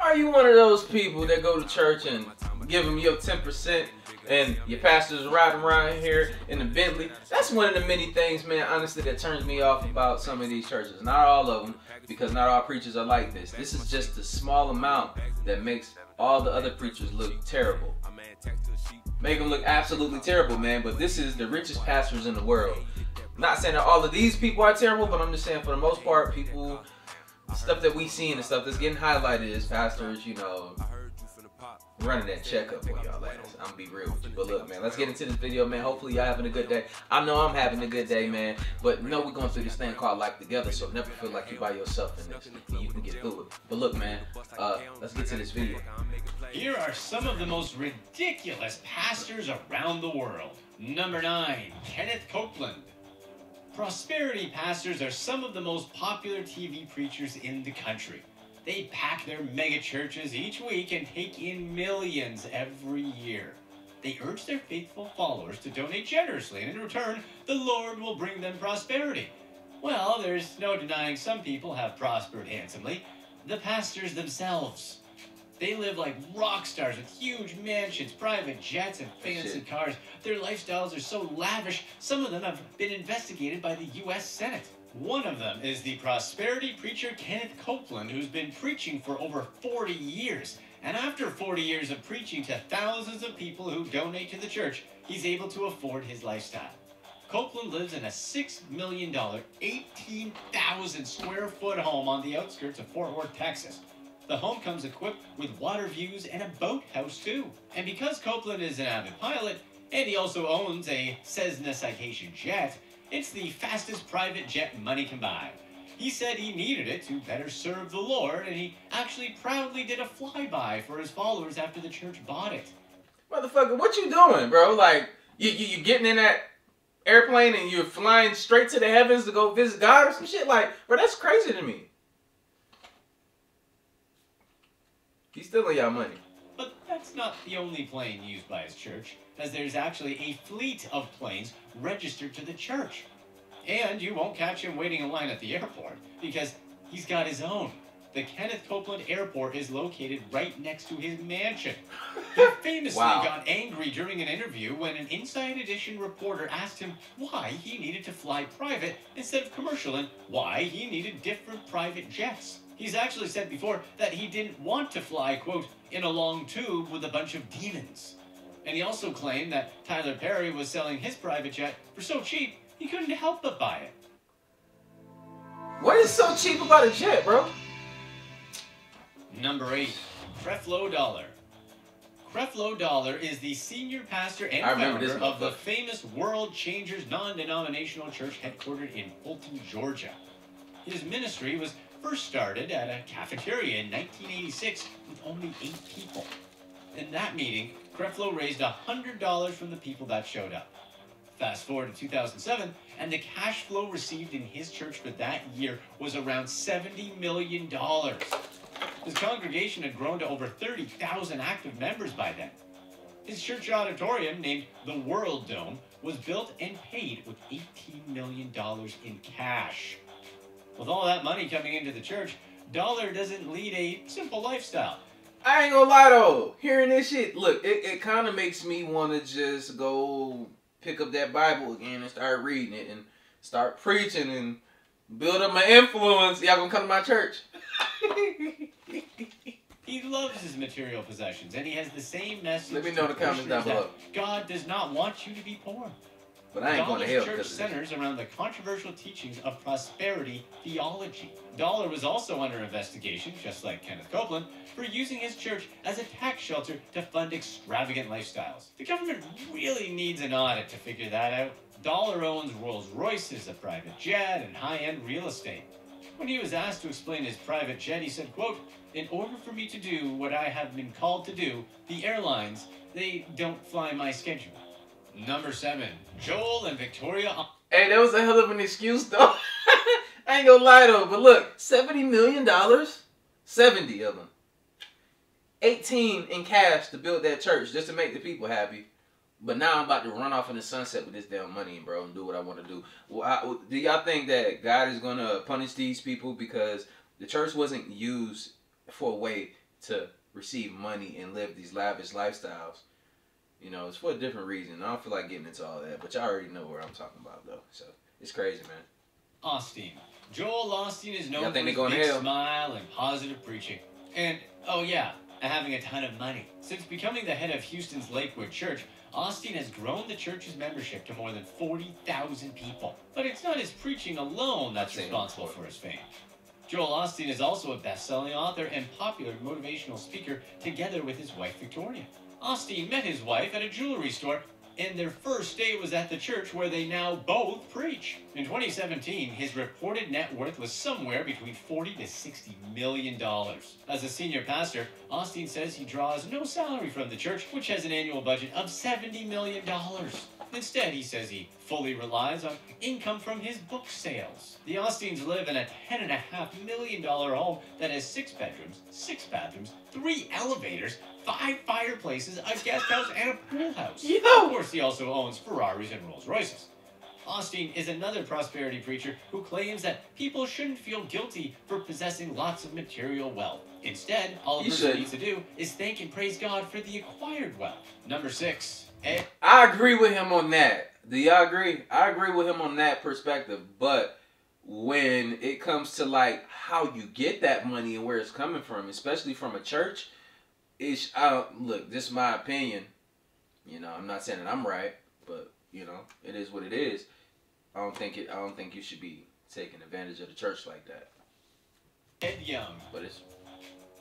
Are you one of those people that go to church and give them your 10% and your pastor's riding around here in the Bentley? That's one of the many things, man, honestly, that turns me off about some of these churches. Not all of them, because not all preachers are like this. This is just the small amount that makes all the other preachers look terrible. Make them look absolutely terrible, man. But this is the richest pastors in the world. I'm not saying that all of these people are terrible, but I'm just saying for the most part, people, stuff that we see and the stuff that's getting highlighted is pastors, you know, running that checkup on y'all ass. I'm gonna be real with you. But look, man, let's get into this video, man. Hopefully y'all having a good day. I know I'm having a good day, man. But you know we're going through this thing called Life Together, so never feel like you're by yourself in this and you can get through it. But look, man, let's get to this video. Here are some of the most ridiculous pastors around the world. Number 9, Kenneth Copeland. Prosperity pastors are some of the most popular TV preachers in the country. They pack their mega churches each week and take in millions every year. They urge their faithful followers to donate generously, and in return, the Lord will bring them prosperity. Well, there's no denying some people have prospered handsomely. The pastors themselves. They live like rock stars with huge mansions, private jets, and fancy cars. Their lifestyles are so lavish, some of them have been investigated by the U.S. Senate. One of them is the prosperity preacher Kenneth Copeland, who's been preaching for over 40 years. And after 40 years of preaching to thousands of people who donate to the church, he's able to afford his lifestyle. Copeland lives in a $6 million, 18,000 square foot home on the outskirts of Fort Worth, Texas. The home comes equipped with water views and a boathouse too. And because Copeland is an avid pilot, and he also owns a Cessna Citation jet, it's the fastest private jet money can buy. He said he needed it to better serve the Lord, and he actually proudly did a flyby for his followers after the church bought it. Motherfucker, what you doing, bro? Like, you getting in that airplane and you're flying straight to the heavens to go visit God or some shit? Like, bro, that's crazy to me. He's stealing y'all money. But that's not the only plane used by his church, as there's actually a fleet of planes registered to the church. And you won't catch him waiting in line at the airport, because he's got his own. The Kenneth Copeland Airport is located right next to his mansion. He famously got angry during an interview when an Inside Edition reporter asked him why he needed to fly private instead of commercial and why he needed different private jets. He's actually said before that he didn't want to fly, quote, in a long tube with a bunch of demons. And he also claimed that Tyler Perry was selling his private jet for so cheap, he couldn't help but buy it. What is so cheap about a jet, bro? Number 8, CREFLO Dollar. CREFLO Dollar is the senior pastor and founder of the famous World Changers non-denominational church headquartered in Fulton, Georgia. His ministry was first started at a cafeteria in 1986 with only 8 people. In that meeting, CREFLO raised $100 from the people that showed up. Fast forward to 2007, and the cash flow received in his church for that year was around $70 million. His congregation had grown to over 30,000 active members by then. His church auditorium, named the World Dome, was built and paid with $18 million in cash. With all that money coming into the church, Dollar doesn't lead a simple lifestyle. I ain't gonna lie though, hearing this shit, look, it kind of makes me want to just go pick up that Bible again and start reading it and start preaching and build up my influence. Y'all gonna come to my church? He loves his material possessions, and he has the same message. Let me know in the comments down below. God does not want you to be poor. But I ain't going to hell. Dollar's church centers around the controversial teachings of prosperity theology. Dollar was also under investigation, just like Kenneth Copeland, for using his church as a tax shelter to fund extravagant lifestyles. The government really needs an audit to figure that out. Dollar owns Rolls-Royces, a private jet, and high-end real estate. When he was asked to explain his private jet, he said, quote, "In order for me to do what I have been called to do, the airlines, they don't fly my schedule." Number 7, Joel and Victoria. Hey, that was a hell of an excuse, though. I ain't gonna lie, though. But look, $70 million? 70 of them. 18 in cash to build that church just to make the people happy. But now I'm about to run off in the sunset with this damn money, bro, and do what I want to do. Well, do y'all think that God is going to punish these people because the church wasn't used for a way to receive money and live these lavish lifestyles. You know, it's for a different reason. I don't feel like getting into all that, but y'all already know where I'm talking about, though. So, it's crazy, man. Osteen. Joel Osteen is known for his going big to hell? smile and positive preaching. And, oh yeah, having a ton of money. Since becoming the head of Houston's Lakewood Church, Osteen has grown the church's membership to more than 40,000 people. But it's not his preaching alone that's responsible for his fame. Joel Osteen is also a best-selling author and popular motivational speaker together with his wife, Victoria. Osteen met his wife at a jewelry store, and their first date was at the church where they now both preach. In 2017, his reported net worth was somewhere between $40 to $60 million. As a senior pastor, Osteen says he draws no salary from the church, which has an annual budget of $70 million. Instead, he says he fully relies on income from his book sales. The Osteens live in a $10.5 million home that has 6 bedrooms, 6 bathrooms, 3 elevators, 5 fireplaces, a guest house, and a pool house. Yo! Of course, he also owns Ferraris and Rolls Royces. Osteen is another prosperity preacher who claims that people shouldn't feel guilty for possessing lots of material wealth. Instead, all a person needs to do is thank and praise God for the acquired wealth. Number 6. I agree with him on that. Do y'all agree? I agree with him on that perspective. But when it comes to like how you get that money and where it's coming from, especially from a church, it's look, this is my opinion. You know, I'm not saying that I'm right, but you know, it is what it is. I don't think you should be taking advantage of the church like that. Ed Young. But it's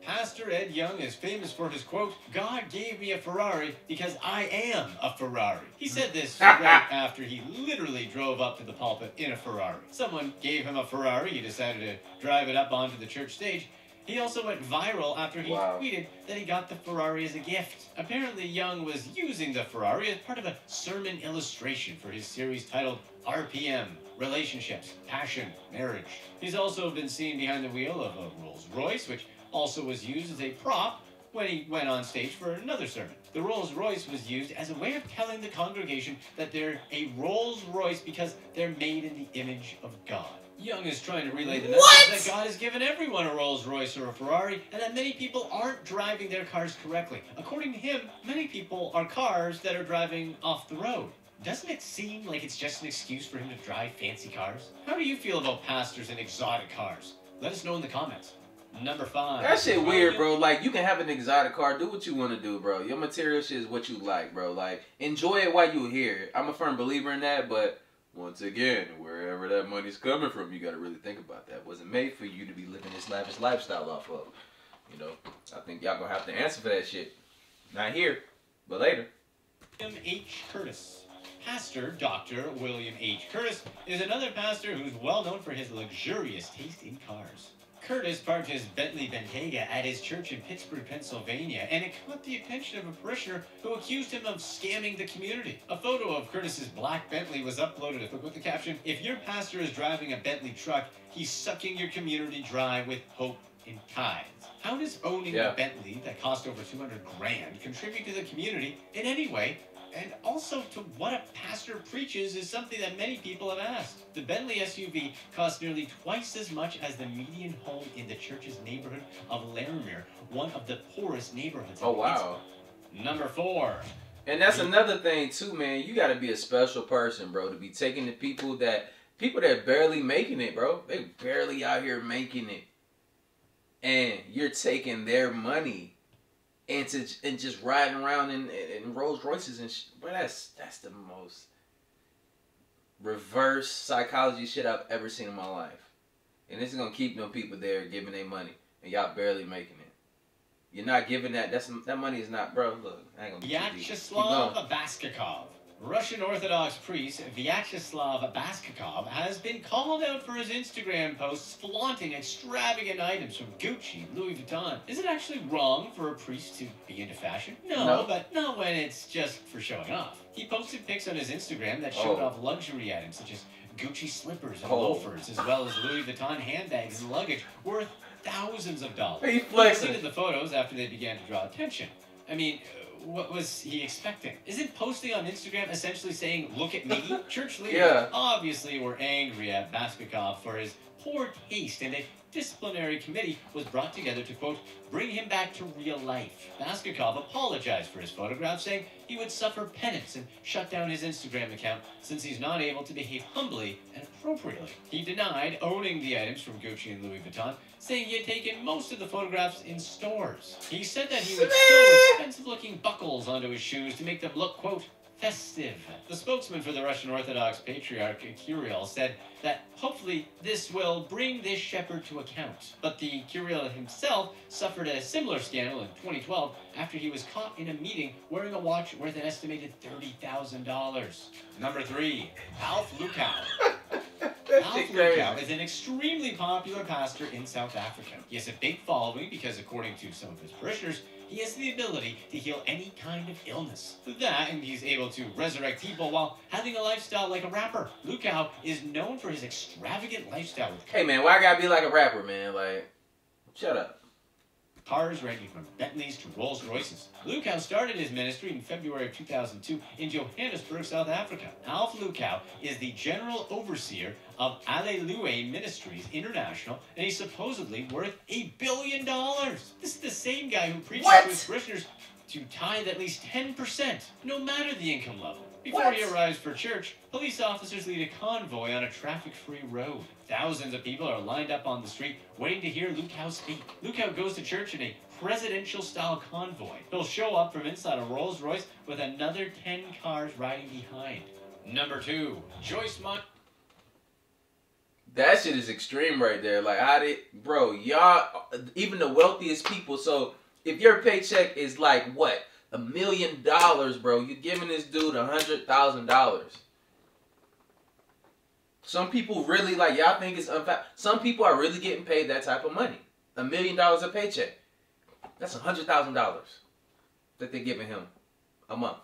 Pastor Ed Young is famous for his quote, "God gave me a Ferrari because I am a Ferrari." He said this right after he literally drove up to the pulpit in a Ferrari. Someone gave him a Ferrari. He decided to drive it up onto the church stage. He also went viral after he tweeted that he got the Ferrari as a gift. Apparently, Young was using the Ferrari as part of a sermon illustration for his series titled RPM, Relationships, Passion, Marriage. He's also been seen behind the wheel of a Rolls Royce, which also was used as a prop when he went on stage for another sermon. The Rolls Royce was used as a way of telling the congregation that they're a Rolls Royce because they're made in the image of God. Young is trying to relay the message that God has given everyone a Rolls Royce or a Ferrari, and that many people aren't driving their cars correctly. According to him, many people are cars that are driving off the road. Doesn't it seem like it's just an excuse for him to drive fancy cars? How do you feel about pastors and exotic cars? Let us know in the comments. Number 5. That shit weird, bro. Like, you can have an exotic car. Do what you want to do, bro. Your material shit is what you like, bro. Like, enjoy it while you're here. I'm a firm believer in that, but once again, wherever that money's coming from, you got to really think about that. It wasn't made for you to be living this lavish lifestyle off of. You know, I think y'all going to have to answer for that shit. Not here, but later. William H. Curtis. Pastor Dr. William H. Curtis is another pastor who's well known for his luxurious taste in cars. Curtis parked his Bentley Bentayga at his church in Pittsburgh, Pennsylvania, and it caught the attention of a parishioner who accused him of scamming the community. A photo of Curtis's black Bentley was uploaded with the caption, "If your pastor is driving a Bentley truck, he's sucking your community dry with hope and tithes." How does owning a Bentley that cost over $200,000 contribute to the community in any way? And also to what a pastor preaches is something that many people have asked. The Bentley SUV costs nearly twice as much as the median home in the church's neighborhood of Laramie, one of the poorest neighborhoods. Oh, wow. Number 4. And that's another thing too, man. You got to be a special person, bro, to be taking the people that barely making it, bro. They barely out here making it. And you're taking their money and just riding around in Rolls Royces and shit. But that's the most reverse psychology shit I've ever seen in my life. And this is gonna keep them people there giving their money, and y'all barely making it. You're not giving that. That money is not, bro. Look, I ain't gonna be VYACHESLAV BASKAKOV. Russian Orthodox priest VYACHESLAV BASKAKOV has been called out for his Instagram posts flaunting extravagant items from Gucci, Louis Vuitton. Is it actually wrong for a priest to be into fashion? No, but not when it's just for showing off. He posted pics on his Instagram that showed off luxury items such as Gucci slippers and loafers, as well as Louis Vuitton handbags and luggage worth thousands of dollars. He flexing. He deleted the photos after they began to draw attention. I mean, what was he expecting? Isn't posting on Instagram essentially saying, "Look at me"? Church leaders obviously were angry at Baskakov for his poor taste, and a disciplinary committee was brought together to, quote, bring him back to real life. Baskakov apologized for his photograph, saying he would suffer penance and shut down his Instagram account since he's not able to behave humbly and appropriately. He denied owning the items from Gucci and Louis Vuitton, saying he had taken most of the photographs in stores. He said that he would sew expensive-looking buckles onto his shoes to make them look, quote, festive. The spokesman for the Russian Orthodox Patriarch Kirill said that hopefully this will bring this shepherd to account. But the Kirill himself suffered a similar scandal in 2012 after he was caught in a meeting wearing a watch worth an estimated $30,000. Number 3, LUKAU. LUKAU is an extremely popular pastor in South Africa. He has a big following because, according to some of his parishioners, he has the ability to heal any kind of illness. That, and he's able to resurrect people while having a lifestyle like a rapper. LUKAU is known for his extravagant lifestyle. Hey man, why I gotta be like a rapper, man? Like, shut up. Cars ranging from Bentleys to Rolls Royces. LUKAU started his ministry in February of 2002 in Johannesburg, South Africa. LUKAU is the general overseer of ADEBOYEGA Ministries International, and he's supposedly worth $1 billion. This is the same guy who preaches to his parishioners to tithe at least 10%, no matter the income level. Before he arrives for church, police officers lead a convoy on a traffic-free road. Thousands of people are lined up on the street waiting to hear LUKAU speak. LUKAU goes to church in a presidential-style convoy. He'll show up from inside a Rolls Royce with another 10 cars riding behind. Number 2, JOYCE Meyer. That shit is extreme right there. Like, how did, bro, y'all, even the wealthiest people, so if your paycheck is like, what? $1 million, bro. You're giving this dude $100,000. Some people really, like, y'all think it's unfair. Some people are really getting paid that type of money. $1 million a paycheck. That's $100,000 that they're giving him a month.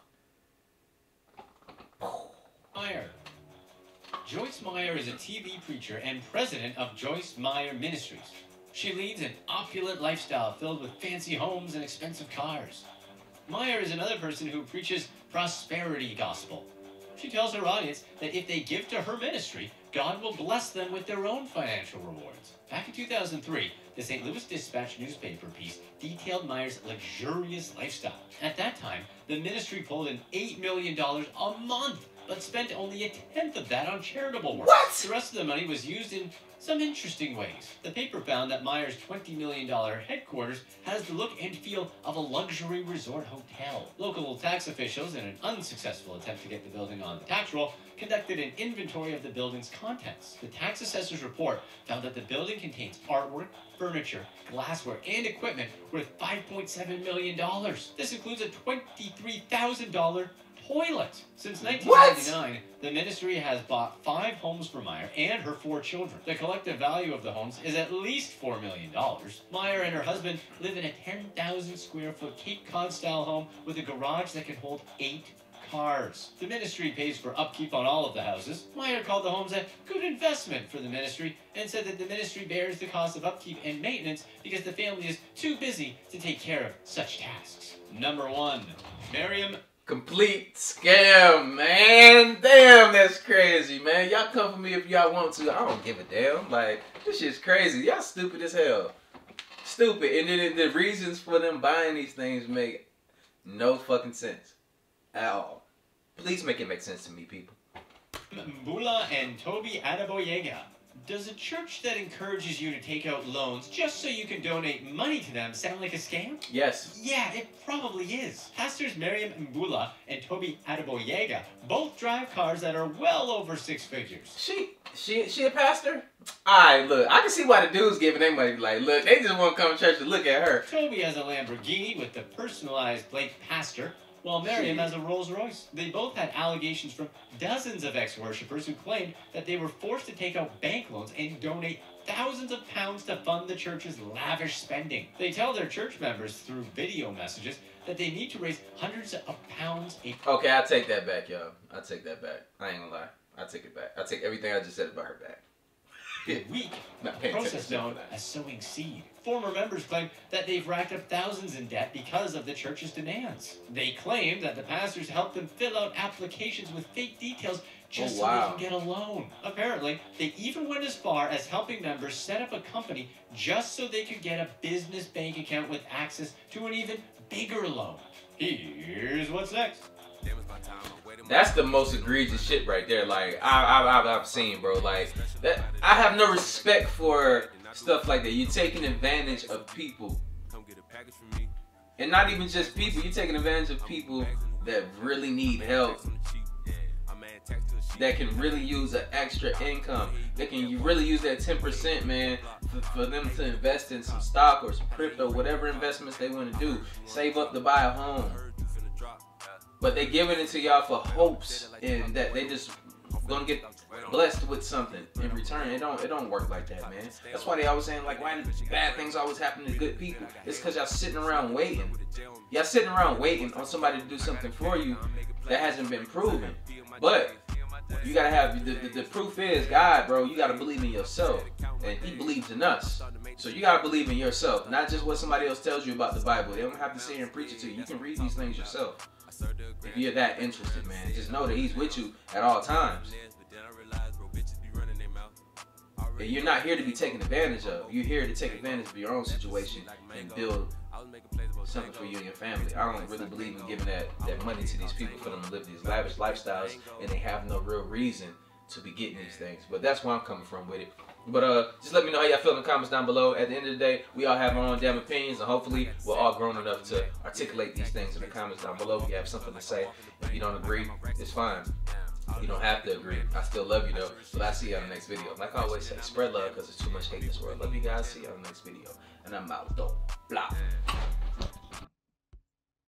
Meyer. JOYCE Meyer is a TV preacher and president of JOYCE Meyer Ministries. She leads an opulent lifestyle filled with fancy homes and expensive cars. Meyer is another person who preaches prosperity gospel. She tells her audience that if they give to her ministry, God will bless them with their own financial rewards. Back in 2003, the St. Louis Dispatch newspaper piece detailed Meyer's luxurious lifestyle. At that time, the ministry pulled in $8 million a month, but spent only a tenth of that on charitable work. What? The rest of the money was used in some interesting ways. The paper found that Meyer's $20 million headquarters has the look and feel of a luxury resort hotel. Local tax officials, in an unsuccessful attempt to get the building on the tax roll, conducted an inventory of the building's contents. The tax assessor's report found that the building contains artwork, furniture, glassware, and equipment worth $5.7 million. This includes a $23,000 toilet. Since 1999, the ministry has bought 5 homes for Meyer and her 4 children. The collective value of the homes is at least $4 million. Meyer and her husband live in a 10,000 square foot Cape Cod style home with a garage that can hold 8 cars. The ministry pays for upkeep on all of the houses. Meyer called the homes a good investment for the ministry and said that the ministry bears the cost of upkeep and maintenance because the family is too busy to take care of such tasks. Number 1, MARIAM. Complete scam, man. Damn, that's crazy, man. Y'all come for me if y'all want to. I don't give a damn. Like, this shit's crazy. Y'all stupid as hell. Stupid. And then the reasons for them buying these things make no fucking sense at all. Please make it make sense to me, people. MBULA and TOBI ADEBOYEGA. Does a church that encourages you to take out loans just so you can donate money to them sound like a scam? Yes. Yeah, it probably is. Pastors MARIAM MBULA and TOBI ADEBOYEGA both drive cars that are well over 6 figures. She a pastor? Alright, look, I can see why the dude's giving their money. Like, look, they just want to come to church to look at her. TOBI has a Lamborghini with the personalized plate pastor, while MARIAM has a Rolls Royce. They both had allegations from dozens of ex-worshippers who claimed that they were forced to take out bank loans and donate thousands of pounds to fund the church's lavish spending. They tell their church members through video messages that they need to raise hundreds of pounds a... Okay, I'll take that back, y'all. I'll take that back. I ain't gonna lie. I'll take it back. I'll take everything I just said about her back. week, the process known as sowing seed. former members claim that they've racked up thousands in debt because of the church's demands. They claim that the pastors help them fill out applications with fake details just so they can get a loan. Apparently, they even went as far as helping members set up a company just so they could get a business bank account with access to an even bigger loan. Here's what's next. That's the most egregious shit right there. Like I've seen, bro. Like that, I have no respect for stuff like that. You're taking advantage of people, and not even just people. You're taking advantage of people that really need help, that can really use an extra income. That can really use that 10%, man, for them to invest in some stock or some crypto, whatever investments they want to do. Save up to buy a home. But they give it into y'all for hopes and that they just gonna get blessed with something in return. It don't work like that, man. That's why they always saying, like, why do bad things always happen to good people? It's because y'all sitting around waiting. Y'all sitting around waiting on somebody to do something for you that hasn't been proven. But you gotta have the proof is God, bro. You gotta believe in yourself, and He believes in us. So you gotta believe in yourself, not just what somebody else tells you about the Bible. They don't have to sit here and preach it to you. You can read these things yourself. If you're that interested, man, just know that He's with you at all times. And you're not here to be taken advantage of. You're here to take advantage of your own situation and build something for you and your family. I don't really believe in giving that money to these people for them to live these lavish lifestyles, and they have no real reason to be getting these things. But that's where I'm coming from with it. But just let me know how y'all feel in the comments down below. At the end of the day, we all have our own damn opinions, and hopefully we're all grown enough to articulate these things in the comments down below. If you have something to say, if you don't agree, it's fine. You don't have to agree. I still love you though. But I'll see you on the next video. Like I always say, spread love because there's too much hate in this world. Love you guys. See you on the next video. And I'm out though. Blah.